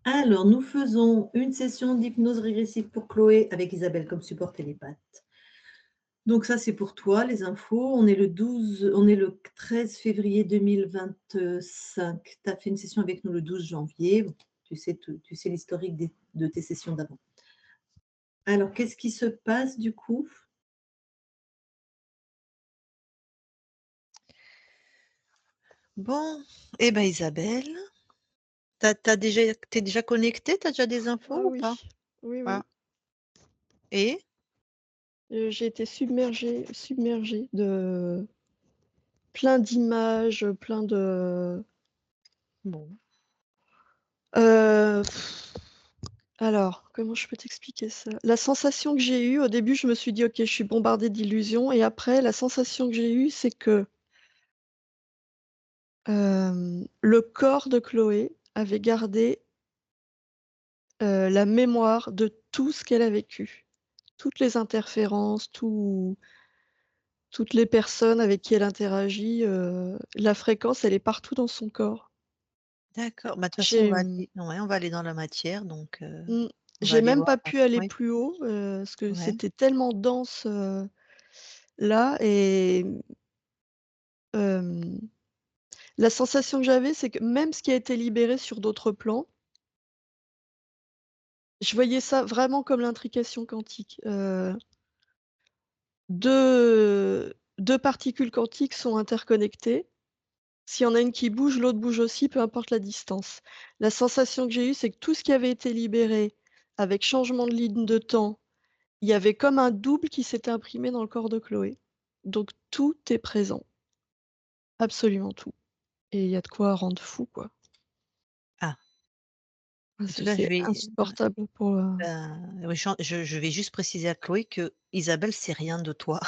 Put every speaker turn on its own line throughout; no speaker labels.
Alors, nous faisons une session d'hypnose régressive pour Chloé avec Isabelle comme support télépathe. Donc ça, c'est pour toi, les infos. On est le 13 février 2025. Tu as fait une session avec nous le 12 janvier. Bon, tu sais l'historique de tes sessions d'avant. Alors, qu'est-ce qui se passe du coup?
Bon, eh ben Isabelle, t'es déjà connectée? T'as déjà des
Ah
infos ou pas?
oui, oui,
Ah,
oui.
et?
J'ai été submergée de plein d'images, plein de
Bon,
heu, alors, comment je peux t'expliquer ça? La sensation que j'ai eue, au début, je me suis dit: «OK, je suis bombardée d'illusions» et après, la sensation que j'ai eue, c'est que, le corps de Chloé avait gardé, la mémoire de tout ce qu'elle a vécu. Toutes les interférences, toutes les personnes avec qui elle interagit, la fréquence, elle est partout dans son corps.
d'accord. Bah, de toute façon,
J'ai,
on va aller dans la matière, donc
mmh,
on va
j'ai
aller
même
voir.
pas pu aller
Oui,
plus haut, parce que
ouais,
c'était tellement dense, là et hem, la sensation que j'avais, c'est que même ce qui a été libéré sur d'autres plans, je voyais ça vraiment comme l'intrication quantique. 2 particules quantiques sont interconnectées. S'il y en a une qui bouge, l'autre bouge aussi, peu importe la distance. La sensation que j'ai eue, c'est que tout ce qui avait été libéré avec changement de ligne de temps, il y avait comme un double qui s'était imprimé dans le corps de Chloé. Donc tout est présent, absolument tout et il y a de quoi rendre fou, quoi.
ah,
Ah
en tout
c'est
cas, je
c'est
vais
insupportable pour,
oui, je vais juste préciser à Chloé que Isabelle sait rien de toi.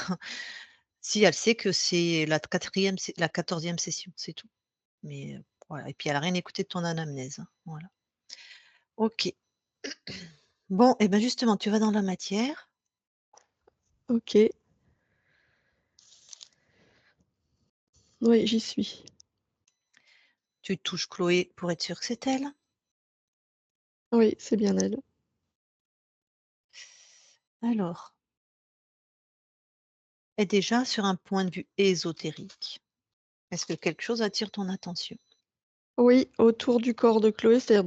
Si, elle sait que c'est la 14e session, c'est tout. Mais, voilà, et puis elle a rien écouté de ton anamnèse, hein, voilà. OK. Bon, et ben, justement, tu vas dans la matière,
OK, oui, j'y suis.
tu touches Chloé pour être sûr que c'est elle.
Oui, c'est bien elle.
Alors, et déjà sur un point de vue ésotérique, est-ce que quelque chose attire ton attention?
Oui, autour du corps de Chloé, c'est-à-dire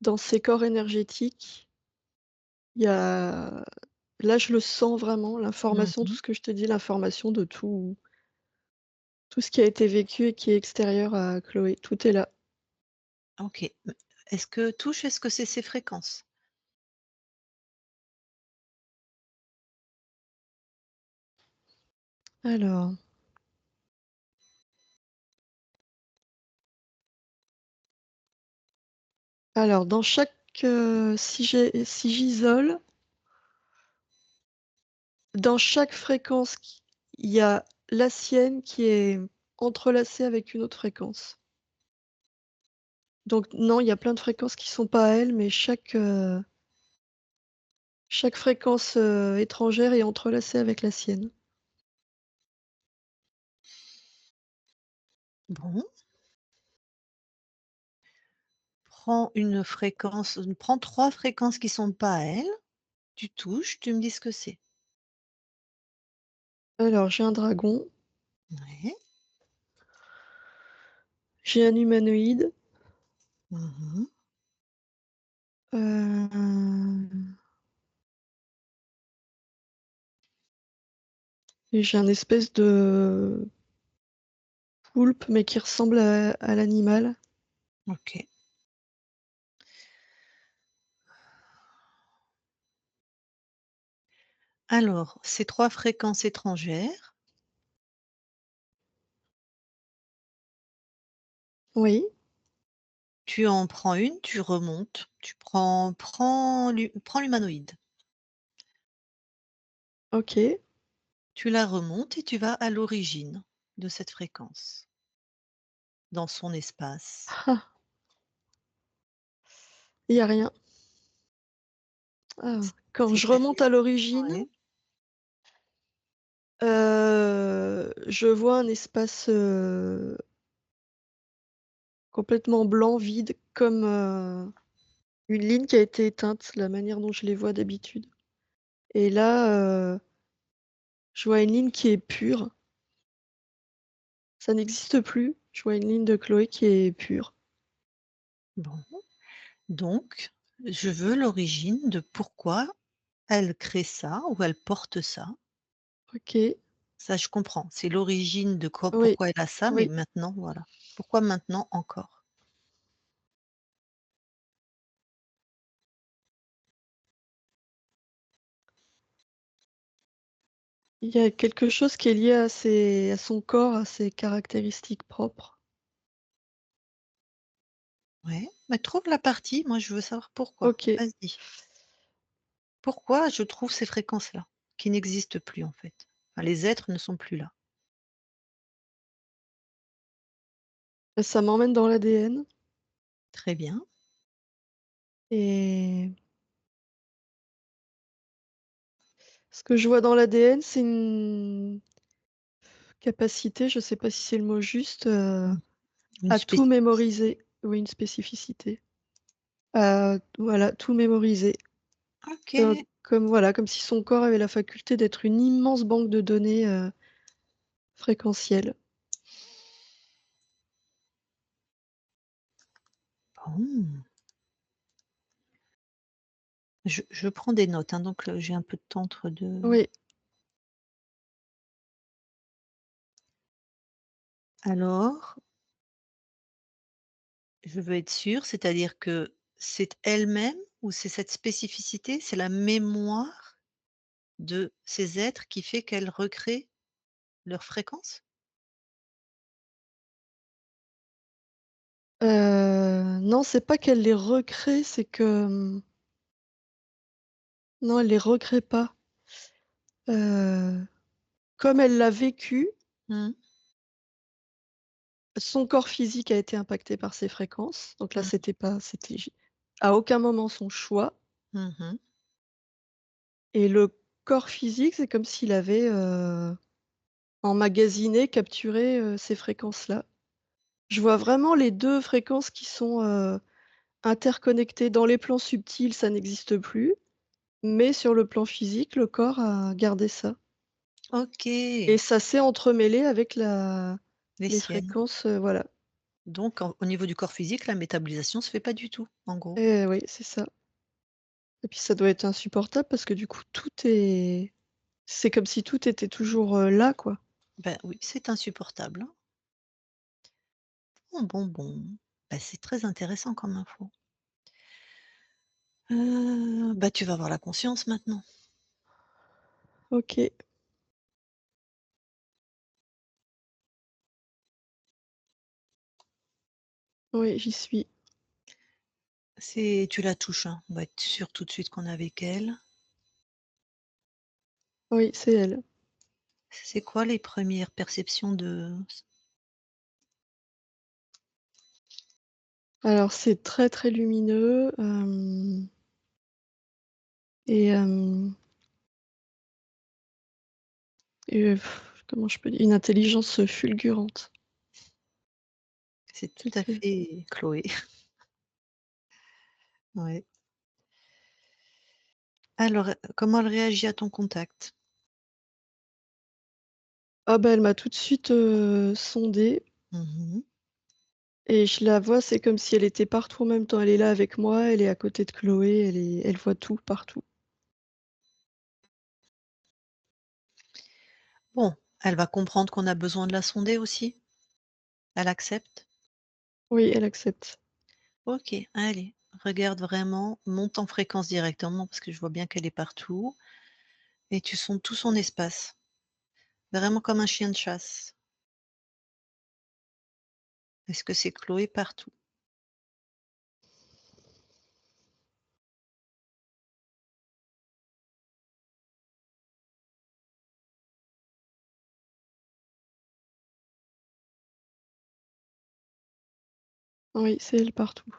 dans ses corps énergétiques, il y a là, je le sens vraiment, l'information, tout
Mmh.
ce que je te dis, l'information de tout ce qui a été vécu et qui est extérieur à Chloé, tout est là.
OK. Est-ce que c'est ces fréquences?
Alors alors dans chaque, si j'isole, dans chaque fréquence il y a la sienne qui est entrelacée avec une autre fréquence. Donc non, il y a plein de fréquences qui sont pas à elle, mais chaque fréquence, étrangère est entrelacée avec la sienne.
Bon, prends 3 fréquences qui sont pas à elle, tu touches, tu me dis ce que c'est.
Alors j'ai un dragon,
Ouais.
j'ai un humanoïde,
Mmh.
heu et j'ai un espèce de poulpe, mais qui ressemble à l'animal.
OK. Alors, ces 3 fréquences étrangères,
Oui,
tu en prends une, tu remontes, tu prends l'humanoïde.
OK.
Tu la remontes et tu vas à l'origine de cette fréquence, dans son espace.
Ah! Il y a rien. Ah, quand je remonte
C'est-à-dire?
à l'origine,
Ouais.
je vois un espace, complètement blanc, vide, comme, Une ligne qui a été éteinte, la manière dont je les vois d'habitude. Et là, je vois une ligne qui est pure. Ça n'existe plus. Je vois une ligne de Chloé qui est pure.
Bon, donc je veux l'origine de pourquoi elle crée ça ou elle porte ça.
OK.
Ça, je comprends. C'est l'origine de quoi
Oui,
pourquoi elle a ça, mais
oui.
maintenant, voilà. Pourquoi maintenant encore?
Il y a quelque chose qui est lié à son corps, à ses caractéristiques propres.
Ouais, mais trouve la partie, moi je veux savoir pourquoi.
OK.
Vas-y. Pourquoi je trouve ces fréquences-là, qui n'existent plus en fait? Enfin, les êtres ne sont plus là.
Ça m'emmène dans l'ADN
Très bien.
et ce que je vois dans l'ADN, c'est une capacité, je sais pas si c'est le mot juste,
Mmh. Une
à tout
spécificité.
mémoriser. Oui, une spécificité. Voilà, tout mémoriser.
OK.
Comme voilà, comme si son corps avait la faculté d'être une immense banque de données, fréquentielles.
Bon. Je prends des notes, hein, donc j'ai un peu de temps entre 2.
Oui,
Alors, je veux être sûre, c'est-à-dire que c'est elle-même ou c'est cette spécificité, c'est la mémoire de ces êtres qui fait qu'elle recrée leur fréquence?
non, c'est pas qu'elle les recrée, c'est que, non, elle les recrée pas. Heu, Comme elle l'a vécu,
Mmh.
son corps physique a été impacté par ces fréquences. Donc là,
Mmh.
c'était à aucun moment son choix
Mmh mh.
et le corps physique, c'est comme s'il avait, emmagasiné, capturé, ces fréquences-là. Je vois vraiment les 2 fréquences qui sont, interconnectées. Dans les plans subtils, ça n'existe plus, mais sur le plan physique, le corps a gardé ça et
OK,
ça s'est entremêlé avec
les
les
siennes.
fréquences, voilà.
Donc au niveau du corps physique, la métabolisation se fait pas du tout, en gros?
Et oui, c'est ça et puis ça doit être insupportable parce que du coup, c'est comme si tout était toujours, là, quoi.
Ben oui, c'est insupportable, hein. Bon. Bah, c'est très intéressant comme info. Bah, tu vas avoir la conscience maintenant.
OK, oui, j'y suis.
C'est tu la touches, hein, on va être sûr tout de suite qu'on est avec elle.
Oui, c'est elle.
C'est quoi les premières perceptions de
Alors c'est très, très lumineux, et et comment je peux dire? Une intelligence, fulgurante.
c'est tout à
OK.
fait Chloé. Ouais. Alors, comment elle réagit à ton contact?
Ah bah, elle m'a tout de suite, sondée
Mmh.
et je la vois, c'est comme si elle était partout en même temps. Elle est là avec moi, elle est à côté de Chloé, elle voit tout, partout.
Bon, elle va comprendre qu'on a besoin de la sonder aussi? Elle accepte?
Oui, elle accepte.
OK, allez, regarde vraiment, monte en fréquence directement parce que je vois bien qu'elle est partout et tu sondes tout son espace, vraiment comme un chien de chasse. Est-ce que c'est Chloé partout?
Oui, c'est elle partout.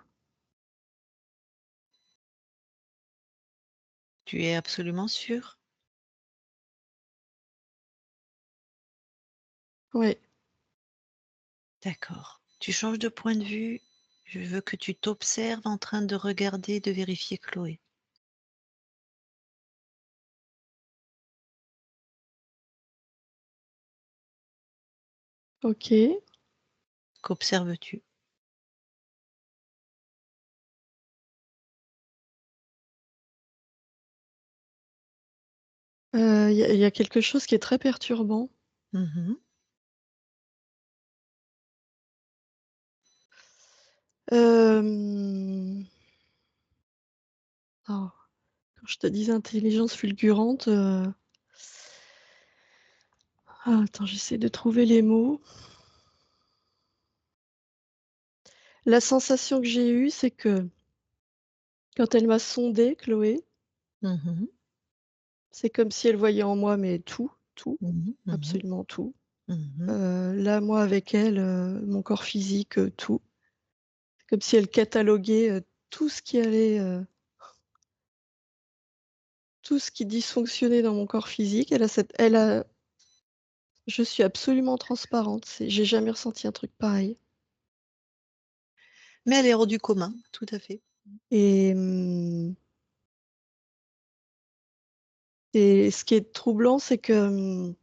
Tu es absolument sûre?
Ouais.
D'accord. Tu changes de point de vue Je veux que tu t'observes en train de regarder, de vérifier Chloé.
OK.
Qu'observes-tu?
Il y a quelque chose qui est très perturbant.
Mmh.
Hem, oh, quand je te dis intelligence fulgurante, attends, j'essaie de trouver les mots. La sensation que j'ai eue, c'est que quand elle m'a sondée, Chloé,
Mmh.
c'est comme si elle voyait en moi, mais tout, tout,
Mmh mh. Mmh.
absolument tout.
Mmh.
Là, moi, avec elle, mon corps physique, tout. Comme si elle cataloguait, tout ce qui allait, tout ce qui dysfonctionnait dans mon corps physique. Elle a Je suis absolument transparente, j'ai jamais ressenti un truc pareil
Mais elle est hors du commun, tout à fait.
et mmh et ce qui est troublant, c'est que,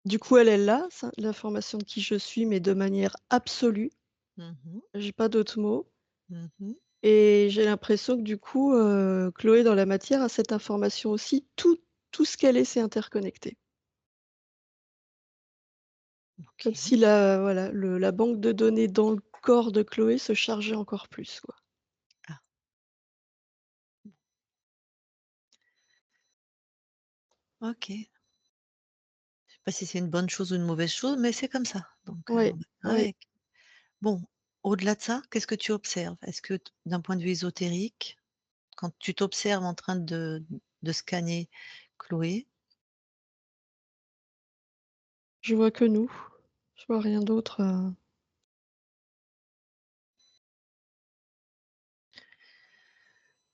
du coup, elle l'a, ça, l'information de qui je suis, mais de manière absolue.
Mmh mh.
J'ai pas d'autres mots
Mmh.
et j'ai l'impression que, du coup, Chloé, dans la matière, a cette information aussi. Tout ce qu'elle est, c'est interconnecté. Comme
OK.
si la banque de données dans le corps de Chloé se chargeait encore plus, quoi.
Ah, OK. Je sais pas si c'est une bonne chose ou une mauvaise chose, mais c'est comme ça, donc on
Ouais,
va faire
ouais.
avec. Bon, au-delà de ça, qu'est-ce que tu observes? Est-ce que t d'un point de vue ésotérique, quand tu t'observes en train de scanner Chloé,
Je vois que nous. Je vois rien d'autre,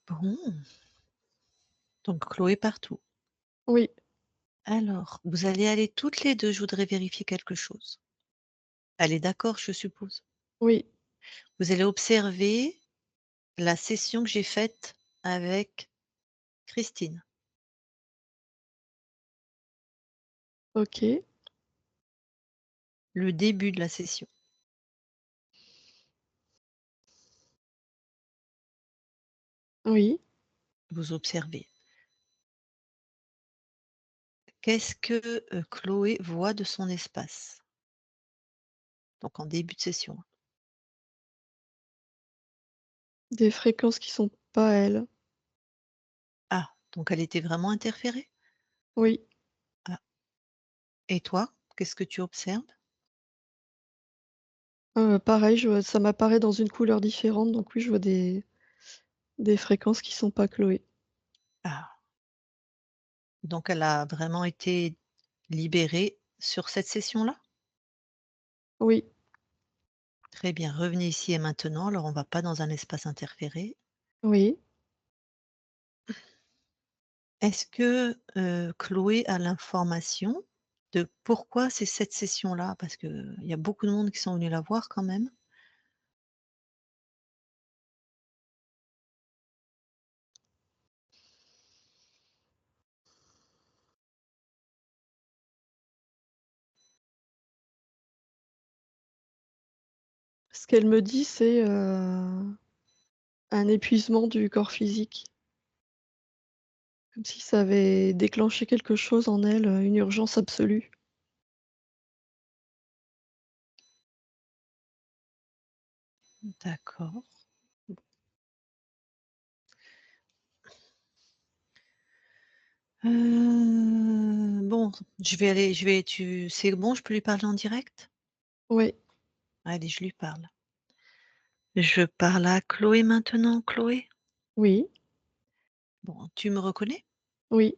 bon, donc Chloé partout.
Oui,
Alors, vous allez aller toutes les 2. Je voudrais vérifier quelque chose. Elle est d'accord, je suppose?
oui,
Vous allez observer la session que j'ai faite avec Christine,
OK,
le début de la session.
oui.
Vous observez. Qu'est-ce que, Chloé voit de son espace? Donc en début de session.
Des fréquences qui sont pas elle.
Ah, donc elle était vraiment interférée?
Oui,
Ah, et toi, qu'est-ce que tu observes?
pareil, je vois ça m'apparaît dans une couleur différente, donc oui, je vois des fréquences qui sont pas Chloé.
Ah, donc elle a vraiment été libérée sur cette session-là?
Oui,
Très bien, revenez ici et maintenant, alors on va pas dans un espace interféré.
oui.
Est-ce que, Chloé a l'information de pourquoi c'est cette session-là? Parce qu'il y a beaucoup de monde qui sont venus la voir quand même.
Ce qu'elle me dit, c'est, un épuisement du corps physique. Comme si ça avait déclenché quelque chose en elle, une urgence absolue.
D'accord. Bon, c'est bon, je peux lui parler en direct?
Oui,
Allez, je lui parle. Je parle à Chloé maintenant, Chloé?
oui,
Bon, tu me reconnais?
oui.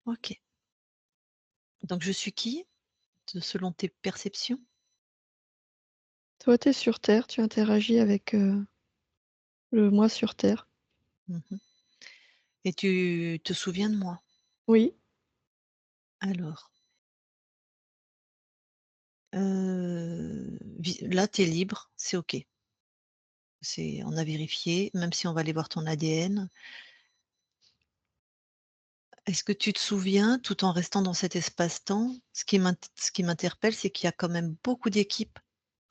OK. Donc je suis qui, selon tes perceptions?
Toi, tu es sur terre, tu interagis avec, le moi sur terre.
Mmh. Et tu te souviens de moi?
Oui,
Alors, Là, tu es libre, c'est OK. On a vérifié, même si on va aller voir ton ADN. Est-ce que tu te souviens, tout en restant dans cet espace-temps, ce qui m'interpelle, c'est qu'il y a quand même beaucoup d'équipes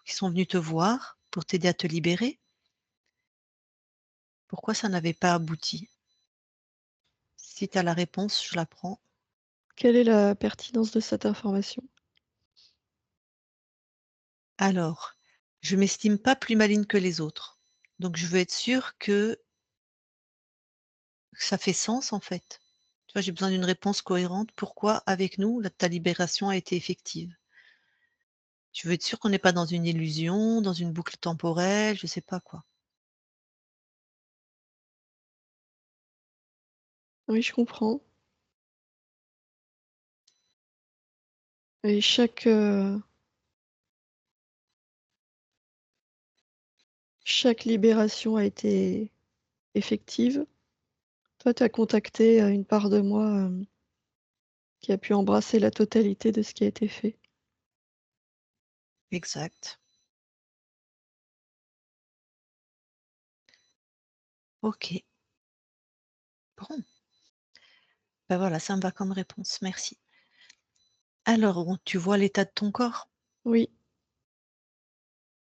qui sont venues te voir pour t'aider à te libérer. Pourquoi ça n'avait pas abouti? Si tu as la réponse, je la prends.
Quelle est la pertinence de cette information?
Alors, je m'estime pas plus maligne que les autres, donc je veux être sûre que ça fait sens, en fait. Tu vois, j'ai besoin d'une réponse cohérente. Pourquoi, avec nous, ta libération a été effective? Je veux être sûre qu'on n'est pas dans une illusion, dans une boucle temporelle, je sais pas quoi.
Oui, je comprends. Et chaque libération a été effective. Toi, tu as contacté, une part de moi, qui a pu embrasser la totalité de ce qui a été fait.
Exact. OK. Bon, bah, voilà, ça me va comme réponse, merci. Alors, tu vois l'état de ton corps?
Oui,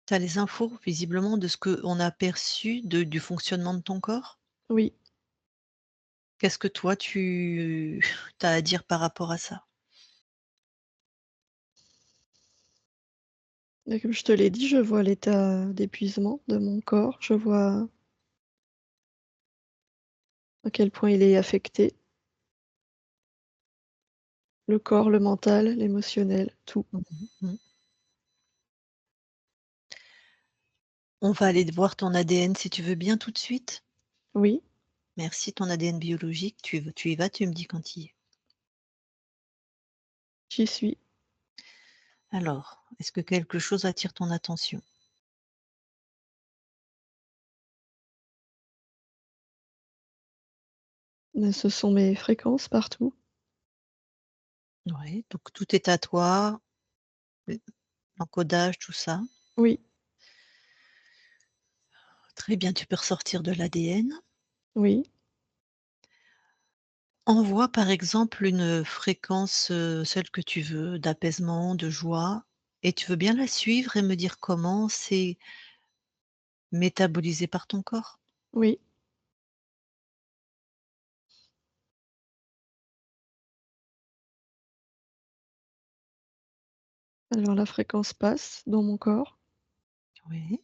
Tu as les infos visiblement de ce qu'on a perçu du fonctionnement de ton corps?
oui.
Qu'est-ce que toi tu as à dire par rapport à ça?
Et comme je te l'ai dit, je vois l'état d'épuisement de mon corps. Je vois à quel point il est affecté. Le corps, le mental, l'émotionnel, tout.
Mmh mh. On va aller voir ton ADN si tu veux bien tout de suite.
Oui,
Merci, ton ADN biologique, tu y vas, tu me dis quand il y est.
j'y suis.
Alors, est-ce que quelque chose attire ton attention?
Ce sont mes fréquences partout.
Ouais, donc tout est à toi, l l'encodage, tout ça.
Oui,
Très bien, tu peux ressortir de l'ADN.
oui.
Envoie par exemple une fréquence, celle que tu veux, d'apaisement, de joie, et tu veux bien la suivre et me dire comment c'est métabolisé par ton corps?
Oui. Alors la fréquence passe dans mon corps.
Oui.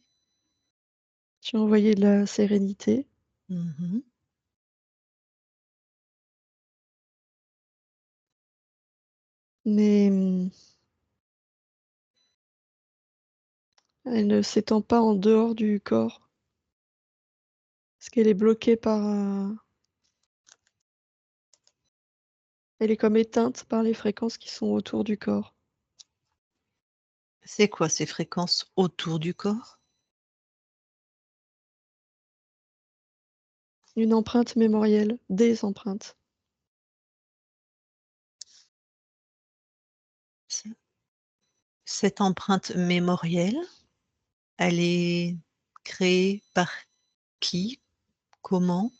J'ai envoyé de la sérénité,
Mmh.
mais elle ne s'étend pas en dehors du corps, parce qu'elle est bloquée par, elle est comme éteinte par les fréquences qui sont autour du corps.
C'est quoi ces fréquences autour du corps?
Une empreinte mémorielle, des empreintes.
C Cette empreinte mémorielle, elle est créée par qui? Comment?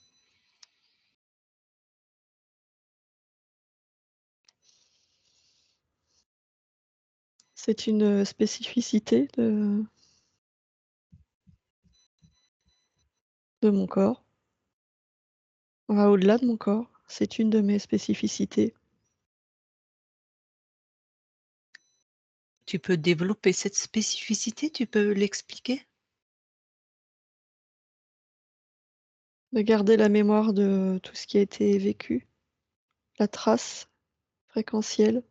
C'est une, spécificité de mon corps. Enfin, au-delà de mon corps, c'est une de mes spécificités.
Tu peux développer cette spécificité? Tu peux l'expliquer?
De garder la mémoire de tout ce qui a été vécu, la trace fréquentielle,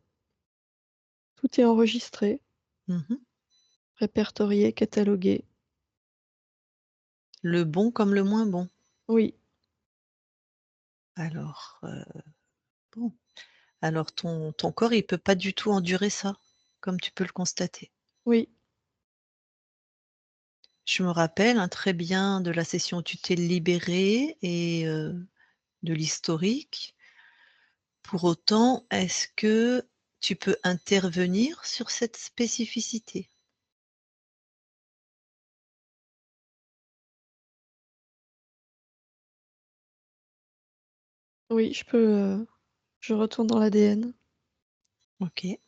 tout est enregistré,
Mmh.
répertorié, catalogué.
Le bon comme le moins bon.
Oui,
Alors, bon, alors ton corps, il peut pas du tout endurer ça, comme tu peux le constater.
oui,
Je me rappelle, hein, très bien de la session où tu t'es libérée et de l'historique. Pour autant, est-ce que tu peux intervenir sur cette spécificité.
Oui, je retourne dans l'ADN.
OK.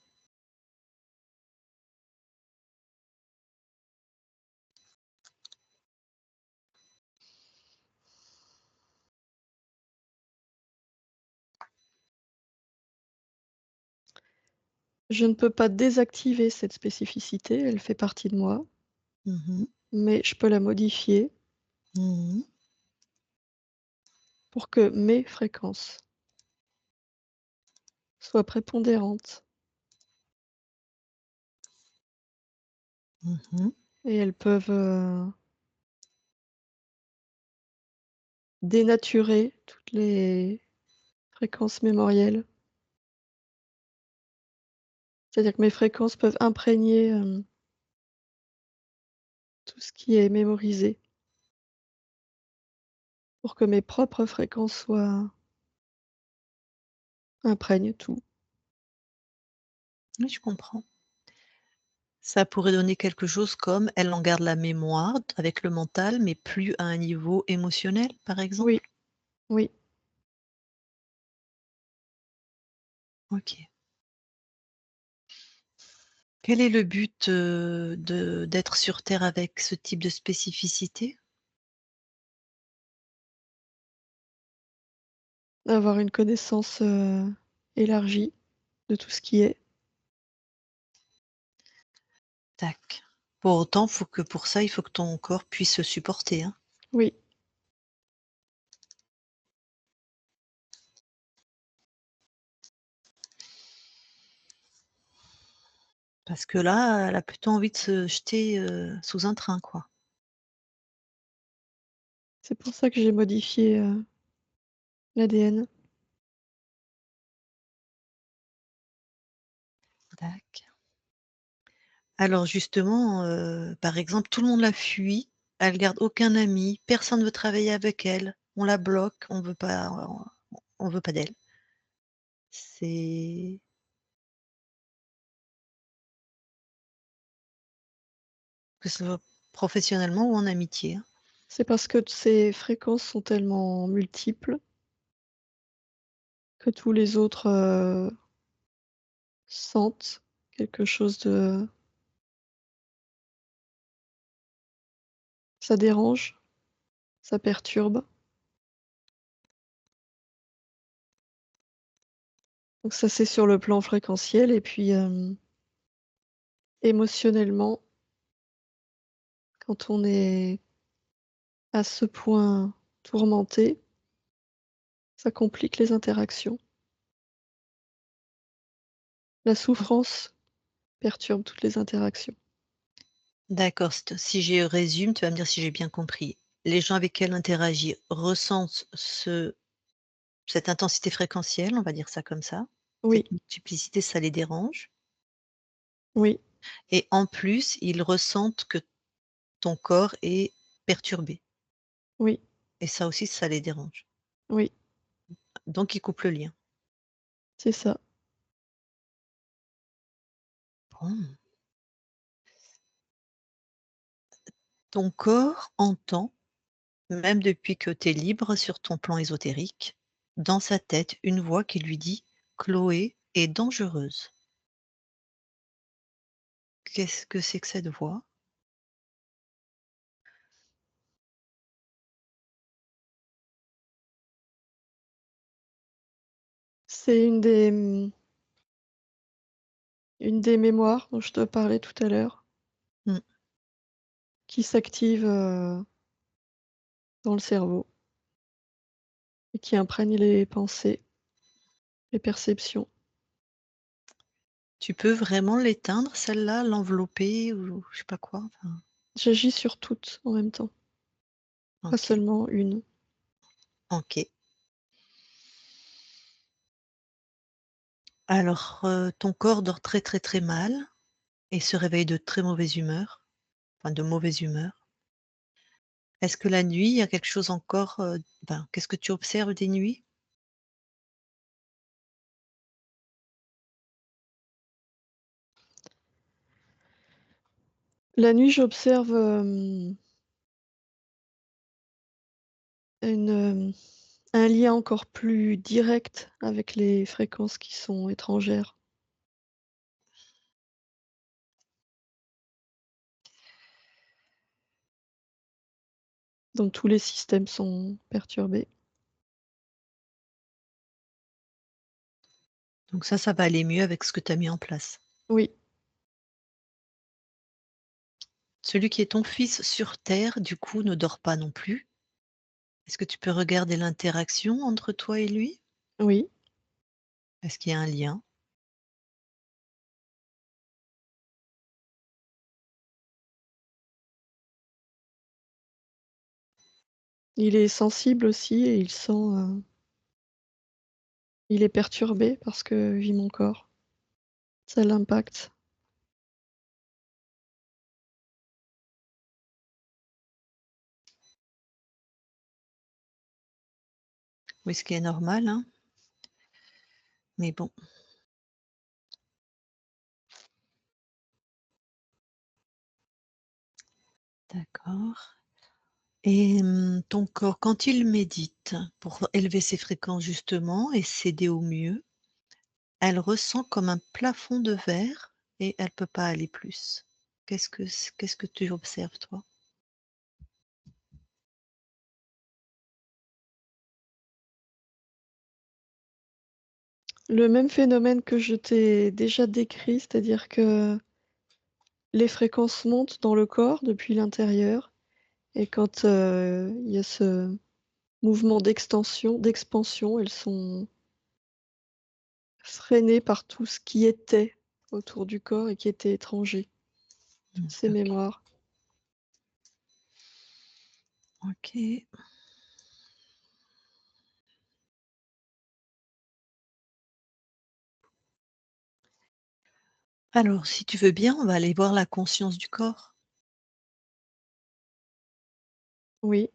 Je ne peux pas désactiver cette spécificité, elle fait partie de moi,
Mmh.
mais je peux la modifier
Mmh.
pour que mes fréquences soient prépondérantes
Mmh.
et elles peuvent, dénaturer toutes les fréquences mémorielles. C'est-à-dire que mes fréquences peuvent imprégner, tout ce qui est mémorisé pour que mes propres fréquences imprègnent tout.
Oui, je comprends. Ça pourrait donner quelque chose comme elle en garde la mémoire avec le mental, mais plus à un niveau émotionnel, par
Oui,
exemple?
oui.
OK. Quel est le but, d'être sur terre avec ce type de spécificité?
Avoir une connaissance, élargie de tout ce qui est.
Tac. Pour autant, faut que pour ça, il faut que ton corps puisse se supporter, hein.
Oui,
Parce que là, elle a plutôt envie de se jeter, sous un train, quoi.
c'est pour ça que j'ai modifié, l'ADN.
Tac. Alors justement, par exemple, tout le monde la fuit, elle garde aucun ami, personne ne veut travailler avec elle, on la bloque, on veut pas d'elle. C'est que ce soit professionnellement ou en amitié, hein.
C'est parce que ces fréquences sont tellement multiples que tous les autres, sentent quelque chose de ça dérange, ça perturbe. Donc ça, c'est sur le plan fréquentiel et puis, émotionnellement, quand on est à ce point tourmenté, ça complique les interactions. La souffrance perturbe toutes les interactions.
D'accord, si je résume, tu vas me dire si j'ai bien compris. Les gens avec qui elle interagit ressentent cette intensité fréquentielle, on va dire ça comme ça.
Oui,
Cette multiplicité, ça les dérange
oui,
et en plus, ils ressentent que ton corps est perturbé
oui,
et ça aussi, ça les dérange.
oui,
Donc ils coupent le lien.
c'est ça.
Bon. Ton corps entend, même depuis que tu es libre sur ton plan ésotérique, dans sa tête, une voix qui lui dit: «Chloé est dangereuse». Qu'est-ce que c'est que cette voix?
C'est une des mémoires dont je te parlais tout à l'heure,
Mmh.
qui s'active, dans le cerveau et qui imprègne les pensées, les perceptions.
Tu peux vraiment l'éteindre celle-là, l'envelopper ou je sais pas quoi? Enfin,
J'agis sur toutes en même temps, pas
OK,
seulement une.
OK. Alors, ton corps dort très, très, très mal et se réveille de très mauvaise humeur, enfin de mauvaise humeur. Est-ce que la nuit, il y a quelque chose encore, enfin, qu'est-ce que tu observes des nuits?
La nuit, j'observe, une, un lien encore plus direct avec les fréquences qui sont étrangères. Donc tous les systèmes sont perturbés.
Donc ça va aller mieux avec ce que tu as mis en place.
Oui,
Celui qui est ton fils sur terre, du coup, ne dort pas non plus. Est-ce que tu peux regarder l'interaction entre toi et lui?
oui.
Est-ce qu'il y a un lien?
Il est sensible aussi et il sent, il est perturbé par ce que vit mon corps. Ça l'impacte.
Oui, ce qui est normal, hein, mais bon, d'accord. Et ton corps, quand il médite pour élever ses fréquences justement et s'aider au mieux, elle ressent comme un plafond de verre et elle peut pas aller plus. Qu'est-ce que tu observes toi?
Le même phénomène que je t'ai déjà décrit, c'est-à-dire que les fréquences montent dans le corps depuis l'intérieur et quand, il y a ce mouvement d'expansion, elles sont freinées par tout ce qui était autour du corps et qui était étranger, toutes ces
OK,
mémoires.
OK. Alors si tu veux bien, on va aller voir la conscience du corps.
Oui,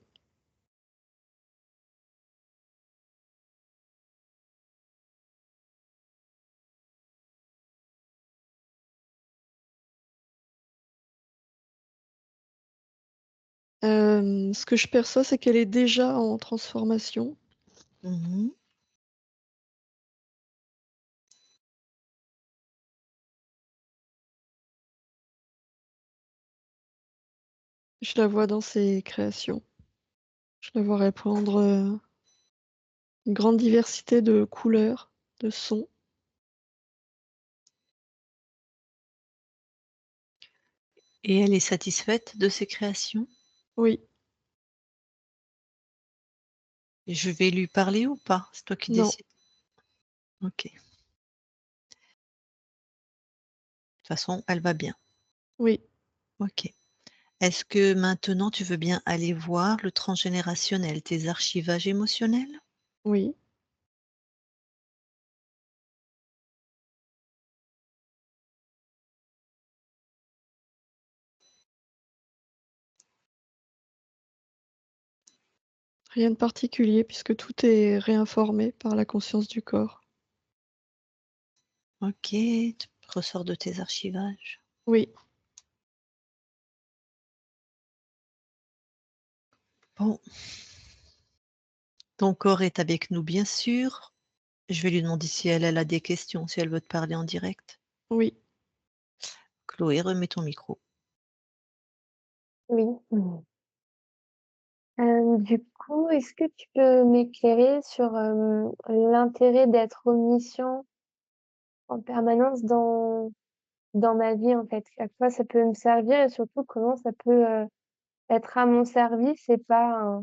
ce que je perçois, c'est qu'elle est déjà en transformation.
Mmh.
Je la vois dans ses créations. Je la vois répandre, une grande diversité de couleurs, de sons.
Et elle est satisfaite de ses créations?
Oui,
Je vais lui parler ou pas? C'est toi qui
non,
décides. OK. De toute façon, elle va bien.
oui,
OK. Est-ce que maintenant tu veux bien aller voir le transgénérationnel, tes archivages émotionnels?
oui. Rien de particulier puisque tout est réinformé par la conscience du corps.
OK, tu ressors de tes archivages.
Oui,
Bon, ton corps est avec nous bien sûr. Je vais lui demander si elle a des questions, si elle veut te parler en direct.
oui.
Chloé, remets ton micro.
Oui. Du coup, est-ce que tu peux m'éclairer sur, l'intérêt d'être omniscient en permanence dans ma vie, en fait? À quoi ça peut me servir et surtout comment ça peut, être à mon service et pas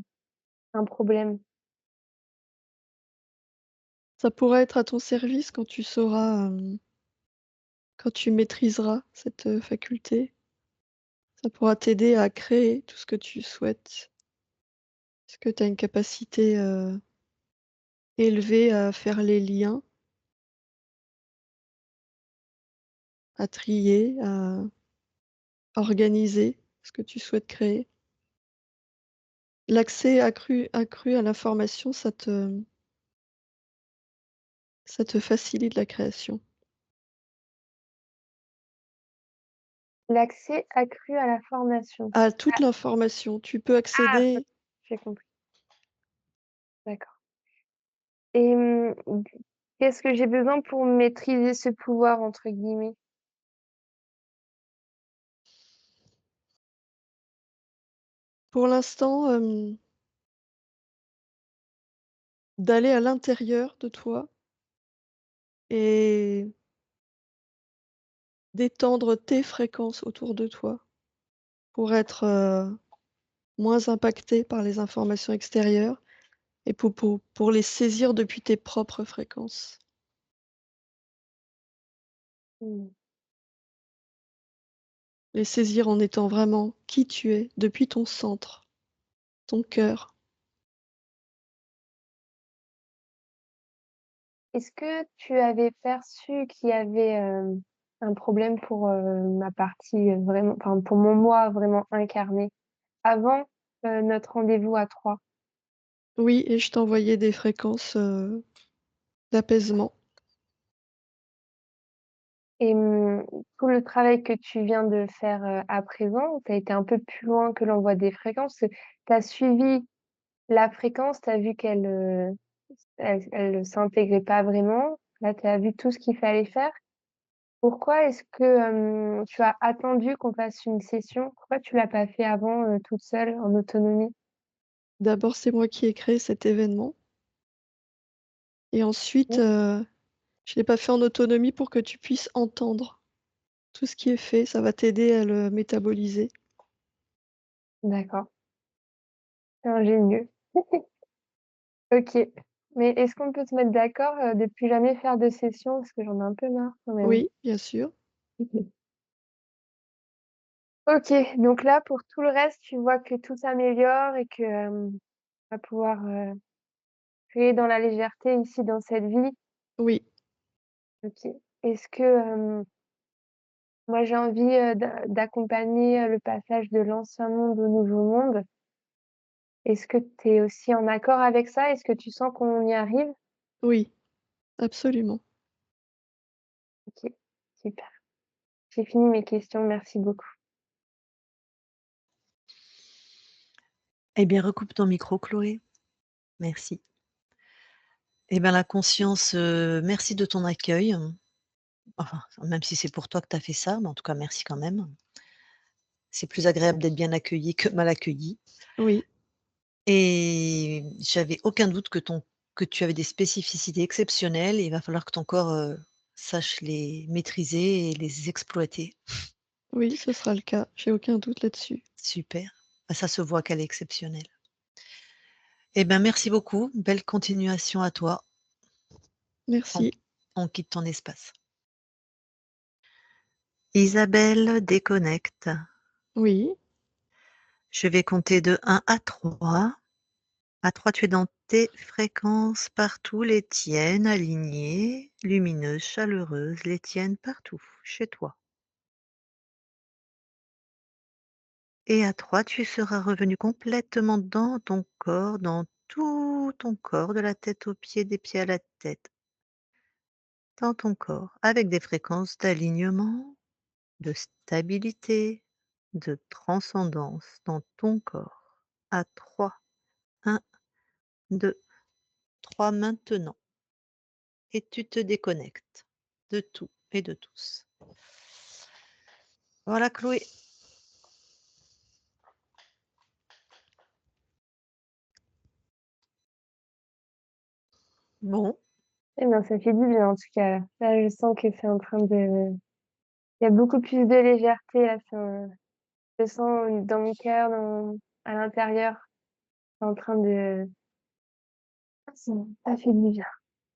un problème?
Ça pourra être à ton service quand tu sauras, quand tu maîtriseras cette, faculté. Ça pourra t'aider à créer tout ce que tu souhaites. Parce que tu as une capacité, élevée à faire les liens, à trier, à organiser ce que tu souhaites créer. L'accès accru à l'information, ça te facilite la création.
L'accès accru à la formation.
À toute l'information. Tu peux
Ah,
accéder.
j'ai compris. D'accord. Et qu'est-ce que j'ai besoin pour maîtriser ce pouvoir, entre guillemets?
Pour l'instant, d'aller à l'intérieur de toi et d'étendre tes fréquences autour de toi pour être, moins impacté par les informations extérieures et pour les saisir depuis tes propres fréquences.
Mmh.
Les saisir en étant vraiment qui tu es depuis ton centre, ton cœur.
Est-ce que tu avais perçu qu'il y avait, un problème pour, ma partie, vraiment enfin, pour mon moi vraiment incarné avant, notre rendez-vous à 3?
Oui, et je t'envoyais des fréquences, d'apaisement.
Et tout le travail que tu viens de faire, à présent, tu as été un peu plus loin que l'envoi des fréquences. Tu as suivi la fréquence, tu as vu qu'elle, elle s'intégrait pas vraiment. Là, tu as vu tout ce qu'il fallait faire. Pourquoi est-ce que, tu as attendu qu'on fasse une session? Pourquoi tu l'as pas fait avant, toute seule, en autonomie?
D'abord, c'est moi qui ai créé cet événement et ensuite,
Mmh.
je l'ai pas fait en autonomie pour que tu puisses entendre tout ce qui est fait. Ça va t'aider à le métaboliser.
D'accord, c'est ingénieux. OK. Mais est-ce qu'on peut se mettre d'accord, de plus jamais faire de session? Parce que j'en ai un peu marre quand même.
Oui, bien sûr.
OK, donc là, pour tout le reste, tu vois que tout s'améliore et que, on va pouvoir, créer dans la légèreté ici dans cette vie.
Oui,
OK. Est-ce que, moi j'ai envie, d'accompagner, le passage de l'ancien monde au nouveau monde. Est-ce que tu es aussi en accord avec ça? Est-ce que tu sens qu'on y arrive?
oui, absolument.
OK, super. J'ai fini mes questions, merci beaucoup.
Eh bien, recoupe ton micro, Chloé. Merci. Eh bien, la conscience, merci de ton accueil. Enfin, même si c'est pour toi que tu as fait ça, mais en tout cas, merci quand même. C'est plus agréable d'être bien accueilli que mal accueilli.
Oui,
Et j'avais aucun doute que tu avais des spécificités exceptionnelles et il va falloir que ton corps, sache les maîtriser et les exploiter.
oui, ce sera le cas, j'ai aucun doute là-dessus.
Super. Bah, ça se voit qu'elle est exceptionnelle. Eh ben, merci beaucoup. Belle continuation à toi. On
Merci.
on quitte ton espace. Isabelle déconnecte.
Oui,
Je vais compter de 1 à 3. À 3, tu es dans tes fréquences partout, les tiennes alignées, lumineuses, chaleureuses, les tiennes partout, chez toi. Et à 3, tu seras revenu complètement dans ton corps, dans tout ton corps, de la tête aux pieds, des pieds à la tête, dans ton corps, avec des fréquences d'alignement, de stabilité, de transcendance dans ton corps. À 3, 1, 2, 3 maintenant. Et tu te déconnectes de tout et de tous. Voilà, Chloé. Bon,
Eh ben, ça fait du bien en tout cas. Là, je sens que c'est en train de il y a beaucoup plus de légèreté là, je sens dans mon cœur, à l'intérieur, c'est en train de ça fait du bien.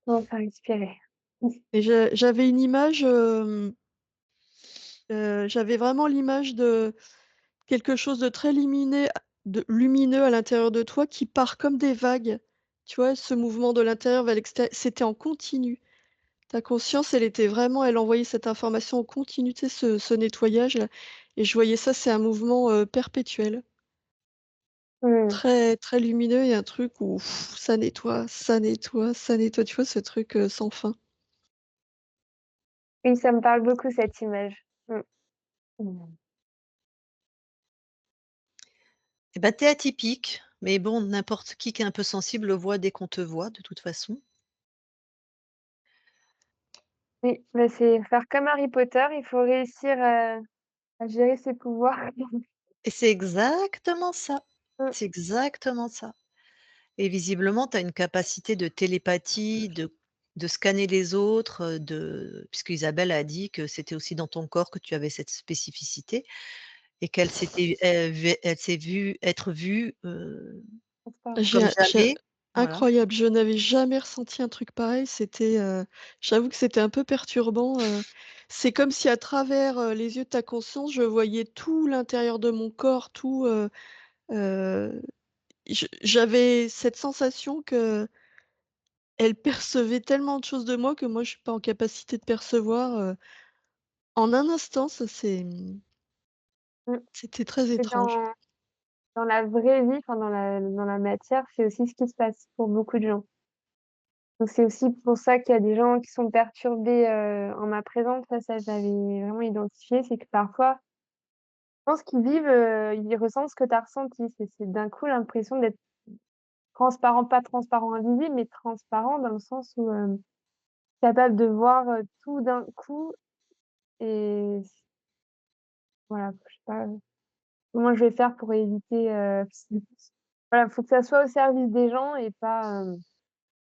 On va faire respirer.
et j'avais une image, j'avais vraiment l'image de quelque chose de très de lumineux à l'intérieur de toi qui part comme des vagues. Tu vois, ce mouvement de l'intérieur vers l'extérieur, c'était en continu. Ta conscience, elle envoyait cette information en continu, tu sais, ce nettoyage-là, et je voyais ça, c'est un mouvement, perpétuel,
Mmh.
très, très lumineux et un truc où ça nettoie, ça nettoie, ça nettoie, tu vois, ce truc, sans fin.
Oui, ça me parle beaucoup cette image. Mmh. Mmh.
Eh ben, tu es atypique, mais bon, n'importe qui est un peu sensible le voit dès qu'on te voit, de toute façon.
Oui, bah, c'est faire comme Harry Potter, il faut réussir, à gérer ses pouvoirs.
Et c'est exactement ça.
Mmh,
C'est exactement ça. Et visiblement, tu as une capacité de télépathie, de scanner les autres, puisque Isabelle a dit que c'était aussi dans ton corps que tu avais cette spécificité et elle s'est vue être vue,
J'ai
comme
un j'ai
jamais. Voilà.
incroyable, je n'avais jamais ressenti un truc pareil, j'avoue que c'était un peu perturbant, c'est comme si à travers, les yeux de ta conscience, je voyais tout l'intérieur de mon corps, heu, j'avais cette sensation qu'elle percevait tellement de choses de moi que moi je suis pas en capacité de percevoir, en un instant,
mmh.
c'était très
Et
étrange.
dans la vraie vie, enfin dans la matière, c'est aussi ce qui se passe pour beaucoup de gens. Donc c'est aussi pour ça qu'il y a des gens qui sont perturbés, en ma présence. Ça j'avais vraiment identifié, c'est que parfois, je pense qu'ils vivent, ils ressentent ce que tu as ressenti. C'est d'un coup l'impression d'être transparent, pas transparent invisible, mais transparent dans le sens où, capable de voir, tout d'un coup et voilà, je sais pas, comment je vais faire pour éviter, voilà, faut que ça soit au service des gens et pas,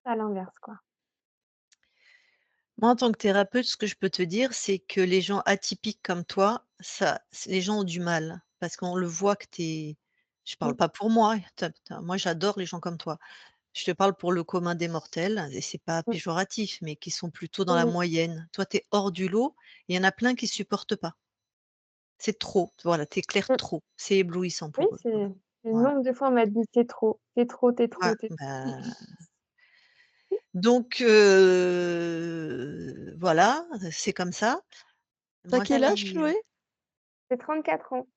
à l'inverse, quoi.
Moi, en tant que thérapeute, ce que je peux te dire, c'est que les gens atypiques comme toi, les gens ont du mal parce qu'on le voit que tu es je parle
Mmh,
pas pour moi, moi j'adore les gens comme toi. Je te parle pour le commun des mortels et c'est pas
mmh,
péjoratif, mais qui sont plutôt dans la
oui,
moyenne. Toi, tu es hors du lot et il y en a plein qui supportent pas. C'est trop, voilà, tu éclaires
mmh.
trop. C'est éblouissant
Oui,
pour eux,
c'est
voilà.
le
Voilà.
nombre de fois on m'a dit: «Tu trop, t'es trop, t'es
Ouais,
trop, t'es trop».
bah, donc voilà, c'est comme ça.
Tu
Moi,
quel âge,
si
Chloé?
J'ai 34 ans.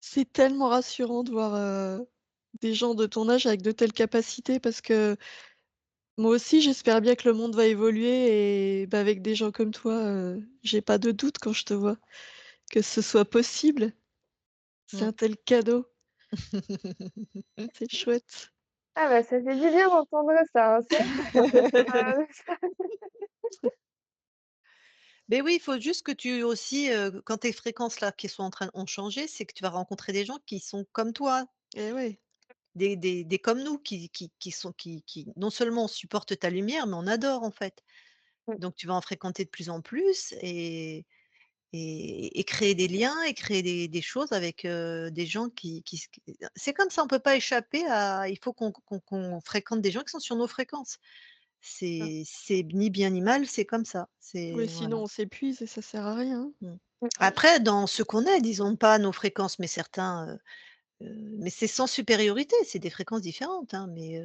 C'est tellement rassurant de voir, des gens de ton âge avec de telles capacités parce que moi aussi j'espère bien que le monde va évoluer et bah, avec des gens comme toi, j'ai pas de doute quand je te vois que ce soit possible. C'est
mmh.
un tel cadeau, c'est chouette.
Ah bah, ça fait du bien d'entendre ça, hein. C'est vrai que
Beh, oui, il faut juste que tu aussi, quand tes fréquences là qui sont en train ont changé, c'est que tu vas rencontrer des gens qui sont comme toi,
Eh ouais,
des comme nous qui non seulement supportent ta lumière, mais on adore en fait.
mmh,
Donc tu vas en fréquenter de plus en plus et créer des liens et créer des choses avec, des gens qui c'est comme ça, on peut pas échapper à il faut qu'on fréquente des gens qui sont sur nos fréquences.
ça.
C'est ni bien ni mal, c'est comme ça,
oui,
c'est voilà.
sinon on s'épuise et ça sert à rien.
Mmh.
Mmh,
Après dans ce qu'on est, disons pas nos fréquences, mais certains, mais c'est sans supériorité, c'est des fréquences différentes, hein, c'est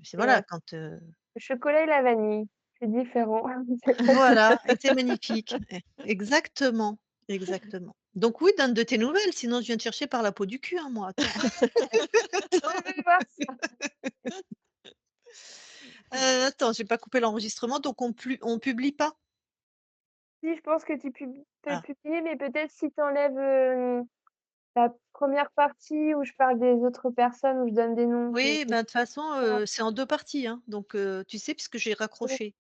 c'est
voilà
vrai.
quand,
Le chocolat et la vanille, c'est différent. C'est pas
voilà et c'est magnifique. Exactement, exactement. Donc oui, donne de tes nouvelles, sinon je viens te chercher par la peau du cul, hein, moi, attends.
je vais voir ça.
Attends, j'ai pas coupé l'enregistrement, donc on publie pas?
Si, je pense que tu peux
Ah.
publier, mais peut-être si tu enlèves, la première partie où je parle des autres personnes, où je donne des noms,
Oui, ben, de toute façon,
ça.
c'est en 2 parties, hein, donc tu sais puisque j'ai raccroché.